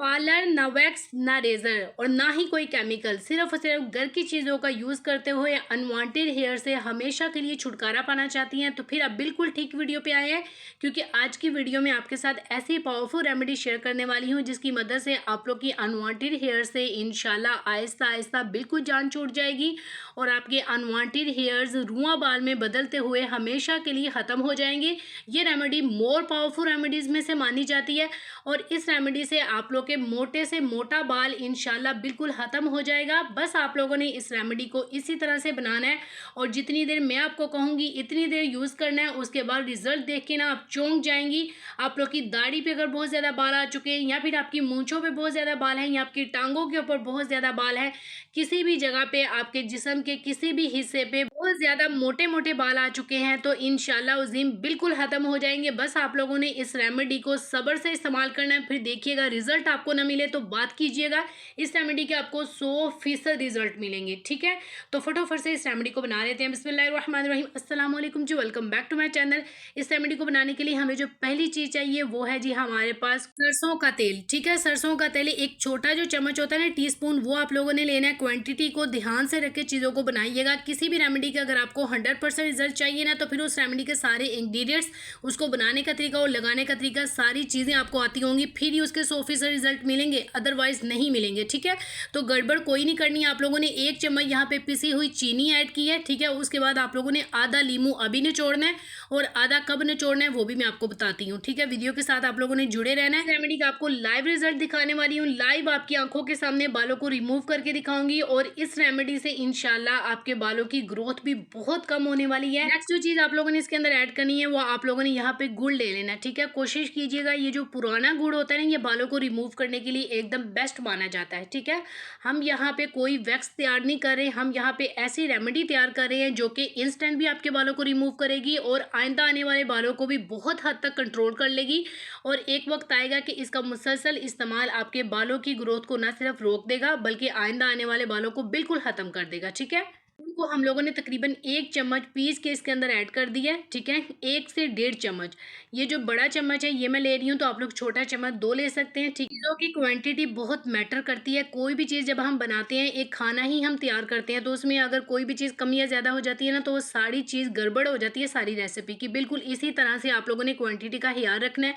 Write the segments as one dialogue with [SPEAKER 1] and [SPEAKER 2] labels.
[SPEAKER 1] Parlour, ना wax, ना razor और ना ही कोई केमिकल, सिर्फ़ और सिर्फ़ घर की चीज़ों का यूज़ करते हुए अनवांटेड हेयर से हमेशा के लिए छुटकारा पाना चाहती हैं, तो फिर आप बिल्कुल ठीक वीडियो पे आए हैं। क्योंकि आज की वीडियो में आपके साथ ऐसी पावरफुल रेमेडी शेयर करने वाली हूँ, जिसकी मदद से आप लोग की अनवांटेड हेयर से इंशाल्लाह आहिस्ता-आहिस्ता बिल्कुल जान छूट जाएगी और आपके अनवांटेड हेयर्स रुआँ बाल में बदलते हुए हमेशा के लिए ख़त्म हो जाएँगे। ये रेमेडी मोर पावरफुल रेमेडीज़ में से मानी जाती है और इस रेमेडी से आप लोग के मोटे से मोटा बाल इंशाल्लाह बिल्कुल ख़त्म हो जाएगा। बस आप लोगों ने इस रेमेडी को इसी तरह से बनाना है और जितनी देर मैं आपको कहूँगी इतनी देर यूज़ करना है। उसके बाद रिजल्ट देख के ना आप चौंक जाएंगी। आप लोग की दाढ़ी पे अगर बहुत ज़्यादा बाल आ चुके हैं या फिर आपकी मूंछों पे बहुत ज़्यादा बाल हैं या आपकी टांगों के ऊपर बहुत ज़्यादा बाल हैं, किसी भी जगह पे आपके जिस्म के किसी भी हिस्से पे बहुत ज़्यादा मोटे मोटे बाल आ चुके हैं, तो इंशाल्लाह उस दिन बिल्कुल ख़त्म हो जाएंगे। बस आप लोगों ने इस रेमेडी को सब्र से इस्तेमाल करना है। फिर देखिएगा रिजल्ट आपको ना मिले तो बात कीजिएगा, इस रेमेडी के आपको 100% रिजल्ट मिलेंगे। ठीक है, तो फटाफट से इस रेमेडी को बना लेते हैं। बिस्मिल्लाहिर्रहमानिर्रहीम, अस्सलाम वालेकुम जी, welcome back to my channel. इस रेमेडी को बनाने के लिए हमें जो पहली चीज़ चाहिए वो है जी हमारे पास सरसों का तेल। ठीक है, सरसों का तेल एक छोटा जो चम्मच होता है ना, टीस्पून, वो आप लोगों ने लेना है। क्वांटिटी को ध्यान से रख के चीज़ों को बनाइएगा। किसी भी रेमेडी का अगर आपको 100% रिजल्ट चाहिए ना, तो फिर उस रेमेडी के सारे इंग्रेडिएंट्स, उसको बनाने का तरीका और लगाने का तरीका, सारी चीज़ें आपको आती होंगी, फिर ही उसके 100% रिजल्ट मिलेंगे, अदरवाइज नहीं मिलेंगे। ठीक है, तो गड़बड़ कोई नहीं करनी है। आप लोगों ने 1 चम्मच यहाँ पे पिसी हुई चीनी ऐड की है। ठीक है, उसके बाद आप लोगों ने आधा लीमू अभी निचोड़ना है और आधा कब निचोड़ना है वो भी मैं आपको बताती हूँ। ठीक है, वीडियो के साथ आप लोगों ने जुड़े रहना है। रेमेडी का आपको लाइव रिजल्ट दिखाने वाली हूँ, लाइव आपकी आंखों के सामने बालों को रिमूव करके दिखाऊंगी और इस रेमेडी से इंशाल्लाह आपके बालों की ग्रोथ भी बहुत कम होने वाली है। नेक्स्ट जो चीज आप लोगों ने इसके अंदर ऐड करनी है वो आप लोगों ने यहाँ पे गुड़ ले लेना है। ठीक है, कोशिश कीजिएगा ये जो पुराना गुड़ होता है ना, ये बालों को रिमूव करने के लिए एकदम बेस्ट माना जाता है। ठीक है, हम यहाँ पे कोई वैक्स तैयार नहीं कर रहे, हम यहाँ पे ऐसी रेमेडी तैयार कर रहे हैं जो कि इंस्टेंट भी आपके बालों को रिमूव करेगी और आइंदा आने वाले बालों को भी बहुत हद तक कंट्रोल कर लेगी। और एक वक्त आएगा कि इसका मुसलसल इस्तेमाल आपके बालों की ग्रोथ को न सिर्फ रोक देगा बल्कि आइंदा आने वाले बालों को बिल्कुल ख़त्म कर देगा। ठीक है, उनको हम लोगों ने तकरीबन 1 चम्मच पीस के इसके अंदर ऐड कर दिया है। ठीक है, 1 से 1.5 चम्मच, ये जो बड़ा चम्मच है ये मैं ले रही हूँ, तो आप लोग छोटा चम्मच 2 ले सकते हैं। ठीक है, चीज़ों की क्वांटिटी बहुत मैटर करती है। कोई भी चीज़ जब हम बनाते हैं, एक खाना ही हम तैयार करते हैं, तो उसमें अगर कोई भी चीज़ कम या ज़्यादा हो जाती है ना, तो वो सारी चीज़ गड़बड़ हो जाती है सारी रेसिपी की। बिल्कुल इसी तरह से आप लोगों ने क्वांटिटी का ख्याल रखना है।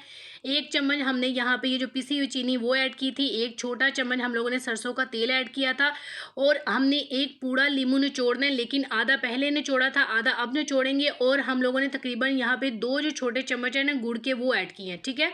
[SPEAKER 1] 1 चम्मच हमने यहाँ पे ये जो पिसी हुई चीनी वो ऐड की थी, 1 छोटा चम्मच हम लोगों ने सरसों का तेल ऐड किया था और हमने 1 पूरा लीमू निचोड़ना है, लेकिन आधा पहले निचोड़ा था, आधा अब निचोड़ेंगे। और हम लोगों ने तकरीबन यहाँ पे 2 जो छोटे चम्मच है ना गुड़ के, वो ऐड किए हैं। ठीक है,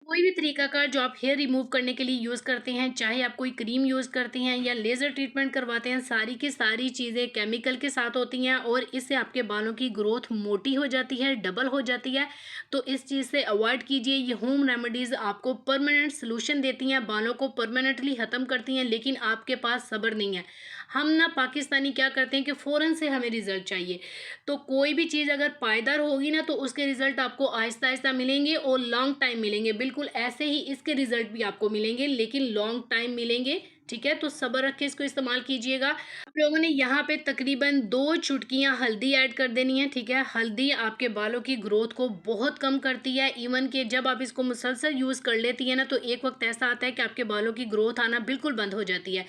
[SPEAKER 1] कोई भी तरीका का जो आप हेयर रिमूव करने के लिए यूज़ करते हैं, चाहे आप कोई क्रीम यूज़ करते हैं या लेज़र ट्रीटमेंट करवाते हैं, सारी की सारी चीज़ें केमिकल के साथ होती हैं और इससे आपके बालों की ग्रोथ मोटी हो जाती है, डबल हो जाती है। तो इस चीज़ से अवॉइड कीजिए। ये होम रेमेडीज़ आपको परमानेंट सोल्यूशन देती हैं, बालों को परमानेंटली ख़त्म करती हैं, लेकिन आपके पास सब्र नहीं है। हम ना पाकिस्तानी क्या करते हैं कि फ़ौरन से हमें रिज़ल्ट चाहिए। तो कोई भी चीज़ अगर पायदार होगी ना, तो उसके रिज़ल्ट आपको आहिस्ता आहिस्ता मिलेंगे और लॉन्ग टाइम मिलेंगे। बिल्कुल ऐसे ही इसके रिज़ल्ट भी आपको मिलेंगे, लेकिन लॉन्ग टाइम मिलेंगे। ठीक है, तो सब्र रख के इसको इस्तेमाल कीजिएगा। आप लोगों ने यहाँ पे तकरीबन 2 चुटकियाँ हल्दी ऐड कर देनी है। ठीक है, हल्दी आपके बालों की ग्रोथ को बहुत कम करती है। इवन कि जब आप इसको मुसलसल यूज़ कर लेती है ना, तो एक वक्त ऐसा आता है कि आपके बालों की ग्रोथ आना बिल्कुल बंद हो जाती है।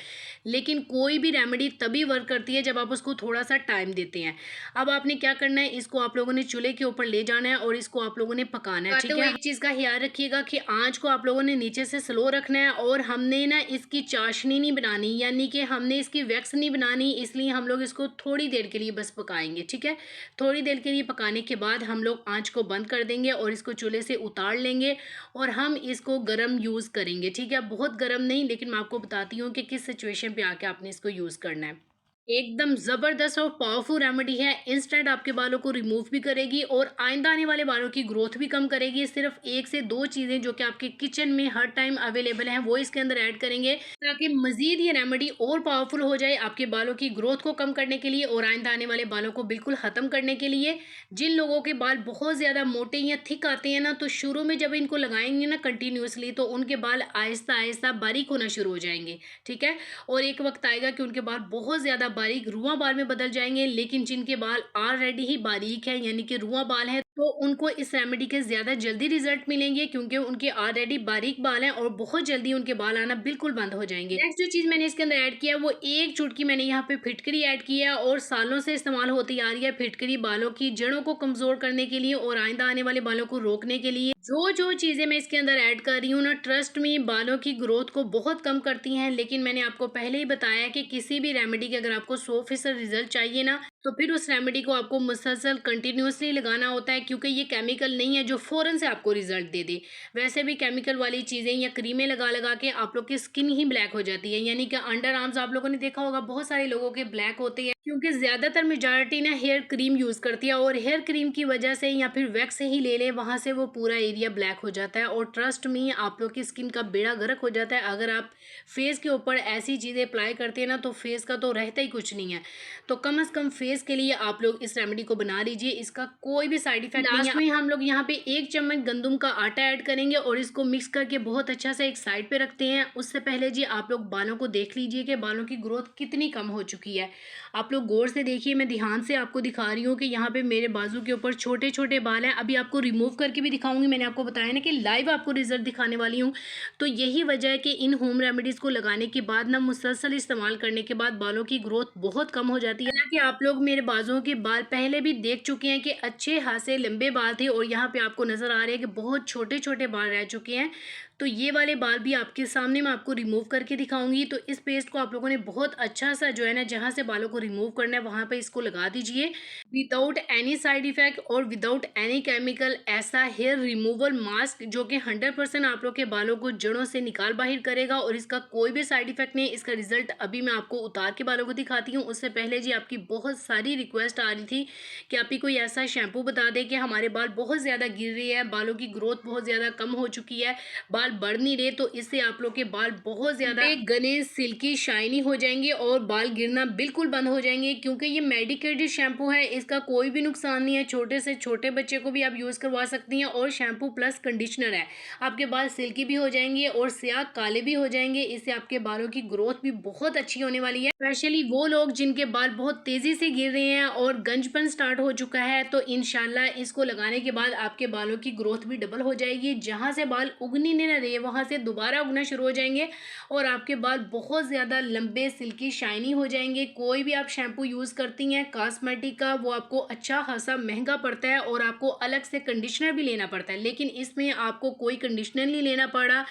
[SPEAKER 1] लेकिन कोई भी रेमेडी तभी वर्क करती है जब आप उसको थोड़ा सा टाइम देते हैं। अब आपने क्या करना है, इसको आप लोगों ने चूल्हे के ऊपर ले जाना है और इसको आप लोगों ने पकाना है। ठीक है, एक चीज़ का ख्याल रखिएगा कि आँच को आप लोगों ने नीचे से स्लो रखना है और हमने ना इसकी चाशनी नहीं बनानी, यानी कि हमने इसकी वैक्स नहीं बनानी, इसलिए हम लोग इसको थोड़ी देर के लिए बस पकाएंगे। ठीक है, थोड़ी देर के लिए पकाने के बाद हम लोग आँच को बंद कर देंगे और इसको चूल्हे से उतार लेंगे और हम इसको गर्म यूज़ करेंगे। ठीक है, बहुत गर्म नहीं, लेकिन मैं आपको बताती हूँ कि किस सिचुएशन पे आके आपने इसको यूज़ करना है। एकदम ज़बरदस्त और पावरफुल रेमेडी है। इंस्टेंट आपके बालों को रिमूव भी करेगी और आइंदा आने वाले बालों की ग्रोथ भी कम करेगी। सिर्फ 1 से 2 चीज़ें जो कि आपके किचन में हर टाइम अवेलेबल हैं, वो इसके अंदर ऐड करेंगे ताकि मज़ीद ये रेमेडी और पावरफुल हो जाए आपके बालों की ग्रोथ को कम करने के लिए और आइंदा आने वाले बालों को बिल्कुल ख़त्म करने के लिए। जिन लोगों के बाल बहुत ज़्यादा मोटे या थिक आते हैं ना, तो शुरू में जब इनको लगाएंगे ना कंटिन्यूसली, तो उनके बाल आहिस्ता आहिस्ता बारीक होना शुरू हो जाएंगे। ठीक है, और एक वक्त आएगा कि उनके बाल बहुत ज़्यादा बारीक रुआं बाल में बदल जाएंगे। लेकिन जिनके बाल ऑलरेडी ही बारीक है, यानी कि रुआं बाल है, तो उनको इस रेमेडी के ज़्यादा जल्दी रिजल्ट मिलेंगे, क्योंकि उनके ऑलरेडी बारीक बाल हैं और बहुत जल्दी उनके बाल आना बिल्कुल बंद हो जाएंगे। नेक्स्ट जो चीज़ मैंने इसके अंदर ऐड किया है वो एक चुटकी मैंने यहाँ पे फिटकरी ऐड किया है, और सालों से इस्तेमाल होती आ रही है फिटकरी बालों की जड़ों को कमज़ोर करने के लिए और आइंदा आने वाले बालों को रोकने के लिए। जो जो चीज़ें मैं इसके अंदर ऐड कर रही हूँ ना, ट्रस्ट में बालों की ग्रोथ को बहुत कम करती हैं। लेकिन मैंने आपको पहले ही बताया कि किसी भी रेमेडी के अगर आपको 100% रिजल्ट चाहिए ना, तो फिर उस रेमेडी को आपको मुसलसल कंटिन्यूअसली लगाना होता है, क्योंकि ये केमिकल नहीं है जो फ़ौरन से आपको रिजल्ट दे दे। वैसे भी केमिकल वाली चीज़ें या क्रीमें लगा लगा के आप लोग की स्किन ही ब्लैक हो जाती है, यानी कि अंडर आर्म्स आप लोगों ने देखा होगा बहुत सारे लोगों के ब्लैक होते हैं, क्योंकि ज़्यादातर मेजॉरिटी ना हेयर क्रीम यूज़ करती है, और हेयर क्रीम की वजह से या फिर वैक्स से ही ले लें, वहाँ से वो पूरा एरिया ब्लैक हो जाता है। और ट्रस्ट में आप लोग की स्किन का बेड़ा गर्क हो जाता है अगर आप फेस के ऊपर ऐसी चीज़ें अप्लाई करते हैं ना, तो फेस का तो रहता ही कुछ नहीं है। तो कम से कम फेस के लिए आप लोग इस रेमेडी को बना लीजिए, इसका कोई भी साइड इफेक्ट नहीं है। लास्ट में हम लोग यहाँ पे 1 चम्मच गंदम का आटा ऐड करेंगे और इसको मिक्स करके बहुत अच्छा से एक साइड पे रखते हैं। उससे पहले जी आप लोग बालों को देख लीजिए कि बालों की ग्रोथ कितनी कम हो चुकी है। आप लोग गौर से देखिए, मैं ध्यान से आपको दिखा रही हूँ कि यहाँ पे मेरे बाजू के ऊपर छोटे छोटे बाल हैं। अभी आपको रिमूव करके भी दिखाऊंगी, मैंने आपको बताया ना कि लाइव आपको रिजल्ट दिखाने वाली हूँ। तो यही वजह है कि इन होम रेमेडीज़ को लगाने के बाद ना, मुसलसल इस्तेमाल करने के बाद बालों की ग्रोथ बहुत कम हो जाती है ना। कि आप लोग मेरे बाजुओं के बाल पहले भी देख चुके हैं कि अच्छे खासे लंबे बाल थे, और यहाँ पे आपको नज़र आ रहे हैं कि बहुत छोटे छोटे बाल रह चुके हैं। तो ये वाले बाल भी आपके सामने मैं आपको रिमूव करके दिखाऊंगी। तो इस पेस्ट को आप लोगों ने बहुत अच्छा सा जो है ना, जहाँ से बालों को रिमूव करना है वहाँ पे इसको लगा दीजिए, विदाउट एनी साइड इफेक्ट और विदाउट एनी केमिकल। ऐसा हेयर रिमूवल मास्क जो कि 100% आप लोग के बालों को जड़ों से निकाल बाहर करेगा, और इसका कोई भी साइड इफेक्ट नहीं। इसका रिजल्ट अभी मैं आपको उतार के बालों को दिखाती हूँ। उससे पहले जी आपकी बहुत सारी रिक्वेस्ट आ रही थी कि आप ही कोई ऐसा शैम्पू बता दें कि हमारे बाल बहुत ज़्यादा गिर रही है, बालों की ग्रोथ बहुत ज़्यादा कम हो चुकी है, बाल बढ़ नहीं रहे। तो इससे आप लोग के बाल बहुत ज़्यादा घने सिल्की शाइनी हो जाएंगे और बाल गिरना बिल्कुल बंद हो जाएंगे, क्योंकि ये मेडिकेटेड शैम्पू है, इसका कोई भी नुकसान नहीं है। छोटे से छोटे बच्चे को भी आप यूज़ करवा सकती हैं, और शैम्पू प्लस कंडीशनर है। आपके बाल सिल्की भी हो जाएंगे और स्याह काले भी हो जाएंगे। इससे आपके बालों की ग्रोथ भी बहुत अच्छी होने वाली है। स्पेशली वो लोग जिनके बाल बहुत तेज़ी से गिर रहे हैं और गंजपन स्टार्ट हो चुका है, तो इंशाल्लाह इसको लगाने के बाद आपके बालों की ग्रोथ भी डबल हो जाएगी। जहाँ से बाल उगने नहीं रहे वहाँ से दोबारा उगना शुरू हो जाएंगे, और आपके बाल बहुत ज़्यादा लंबे सिल्की शाइनी हो जाएंगे। कोई भी आप शैम्पू यूज़ करती हैं कॉस्मेटिक का, वो आपको अच्छा खासा महंगा पड़ता है और आपको अलग से कंडीशनर भी लेना पड़ता है, लेकिन इसमें आपको कोई कंडीशनर नहीं लेना पड़ा।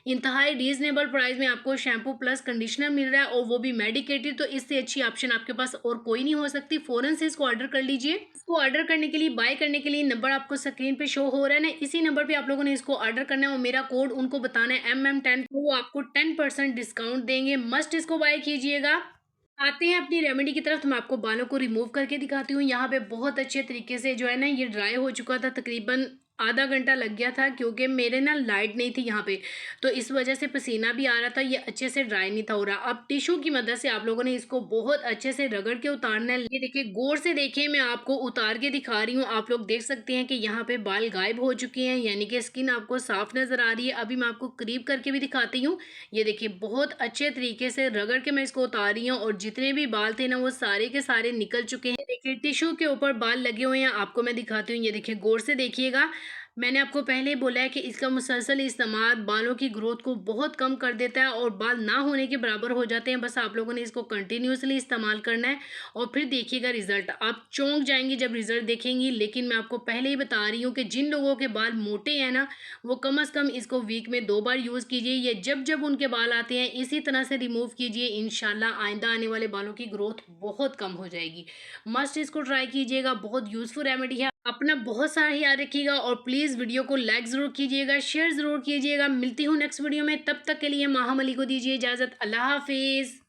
[SPEAKER 1] इंतहाई रीजनेबल प्राइस में आपको शैम्पू प्लस कंडीशनर मिल रहा है, और वो भी मेडिकेटेड। तो इससे अच्छी ऑप्शन आपके पास और कोई नहीं हो सकती। फ़ौरन से इसको ऑर्डर कर लीजिए। इसको ऑर्डर करने के लिए, बाय करने के लिए नंबर आपको स्क्रीन पे शो हो रहा है ना, इसी नंबर पे आप लोगों ने इसको ऑर्डर करना है और मेरा कोड उनको बताना है MM10, तो वो आपको 10% डिस्काउंट देंगे। मस्ट इसको बाय कीजिएगा। आते हैं अपनी रेमेडी की तरफ। तो मैं आपको बालों को रिमूव करके दिखाती हूँ। यहाँ पे बहुत अच्छे तरीके से जो है ना, ये ड्राई हो चुका था, तकरीबन आधा घंटा लग गया था, क्योंकि मेरे ना लाइट नहीं थी यहाँ पे, तो इस वजह से पसीना भी आ रहा था, ये अच्छे से ड्राई नहीं था हो रहा। अब टिश्यू की मदद से आप लोगों ने इसको बहुत अच्छे से रगड़ के उतारना है। ये देखिए, गौर से देखिए, मैं आपको उतार के दिखा रही हूँ। आप लोग देख सकते हैं कि यहाँ पे बाल गायब हो चुके हैं, यानी कि स्किन आपको साफ नजर आ रही है। अभी मैं आपको करीब करके भी दिखाती हूँ। ये देखिए, बहुत अच्छे तरीके से रगड़ के मैं इसको उतार रही हूँ, और जितने भी बाल थे ना, वो सारे के सारे निकल चुके हैं। देखिए, टिश्यू के ऊपर बाल लगे हुए हैं, आपको मैं दिखाती हूँ। ये देखिए, गौर से देखिएगा। मैंने आपको पहले ही बोला है कि इसका मुसलसल इस्तेमाल बालों की ग्रोथ को बहुत कम कर देता है, और बाल ना होने के बराबर हो जाते हैं। बस आप लोगों ने इसको कंटिन्यूसली इस्तेमाल करना है, और फिर देखिएगा रिजल्ट। आप चौंक जाएंगी जब रिजल्ट देखेंगी। लेकिन मैं आपको पहले ही बता रही हूँ कि जिन लोगों के बाल मोटे हैं ना, वो कम से कम इसको वीक में 2 बार यूज़ कीजिए। ये जब जब उनके बाल आते हैं इसी तरह से रिमूव कीजिए। इंशाल्लाह आइंदा आने वाले बालों की ग्रोथ बहुत कम हो जाएगी। मस्ट इसको ट्राई कीजिएगा, बहुत यूज़फुल रेमेडी है। अपना बहुत सारा ख्याल रखिएगा, और प्लीज़ वीडियो को लाइक ज़रूर कीजिएगा, शेयर ज़रूर कीजिएगा। मिलती हूँ नेक्स्ट वीडियो में, तब तक के लिए माहम अली को दीजिए इजाज़त। अल्लाह हाफिज़।